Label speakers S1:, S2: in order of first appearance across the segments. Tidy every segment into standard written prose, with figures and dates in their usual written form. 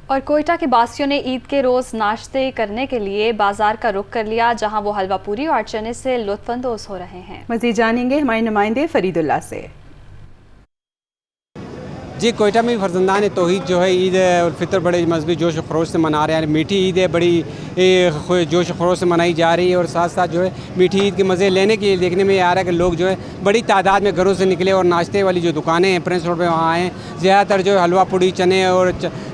S1: और कोयटा के बासियों ने ईद के रोज़ नाश्ते करने के लिए बाजार का रुख कर लिया, जहां वो हलवा पूरी और चने से लुत्फ़अंदोज़ हो रहे हैं।
S2: मज़ीद जानेंगे हमारे नुमाइंदे फरीदुल्लाह से।
S3: जी, कोयटा में फर्जंदान तौहीद जो है ईद उल फितर बड़े मजहबी जोश खरोश से मना रहे हैं। मीठी ईद है, बड़ी जोश खरोश से मनाई जा रही है और साथ साथ जो है मीठी ईद के मज़े लेने के लिए देखने में आ रहा है कि लोग जो है बड़ी तादाद में घरों से निकले और नाश्ते वाली जो दुकानें हैं प्रिंस रोड पे वहाँ आए हैं। ज़्यादातर जो है हलवा पूड़ी, चने और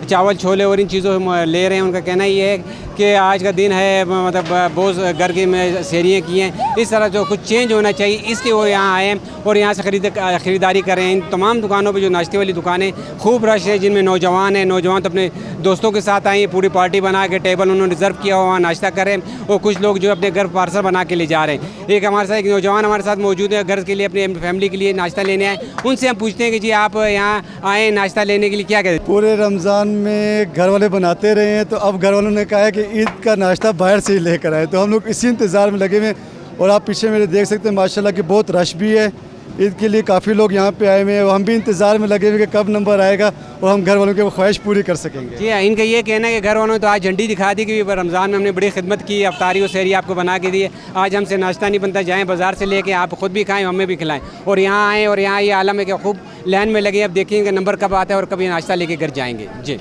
S3: चावल छोले और इन चीज़ों से ले रहे हैं। उनका कहना ये है कि आज का दिन है, मतलब बहुत घर की में सेरियाँ की हैं, इस तरह जो कुछ चेंज होना चाहिए इसलिए वो यहाँ आए हैं और यहाँ से ख़रीदारी कर रहे हैं। इन तमाम दुकानों पर जो नाश्ते वाली दुकानें खूब रश है, जिनमें नौजवान हैं। नौजवान तो अपने दोस्तों के साथ आए हैं, पूरी पार्टी बना के टेबल उन्होंने रिज़र्व किया हुआ, वहाँ नाश्ता कर रहे हैं और कुछ लोग जो अपने घर पार्सल बना के ले जा रहे हैं। एक हमारे साथ एक नौजवान हमारे साथ मौजूद है, घर के लिए अपनी फैमिली के लिए नाश्ता लेने आए। उनसे हम पूछते हैं कि जी आप यहाँ आए नाश्ता लेने के लिए, क्या कहते हैं?
S4: पूरे रमज़ान में घर वाले बनाते रहे हैं, तो अब घर वालों ने कहा है कि ईद का नाश्ता बाहर से ही लेकर आए, तो हम लोग इसी इंतज़ार में लगे हुए हैं। और आप पीछे मेरे देख सकते हैं माशाल्लाह कि बहुत रश भी है ईद के लिए, काफ़ी लोग यहाँ पे आए हुए हैं। हम भी इंतज़ार में लगे हुए कि कब नंबर आएगा और हम घर वालों की ख्वाहिश पूरी कर सकेंगे।
S3: जी, इनका ये कहना है कि घर वालों ने तो आज झंडी दिखा दी कि रमज़ान में हमने बड़ी खिदमत की, अफ्तारी और सहरी आपको बना के दी है, आज हमसे नाश्ता नहीं बनता, जाएँ बाज़ार से लेके आप ख़ुद भी खाएँ, हमें भी खिलाएँ। और यहाँ आएँ और यहाँ ये आलम है कि खूब लाइन में लगे। अब देखेंगे नंबर कब आता है और कब ये नाश्ता लेके घर जाएँगे। जी।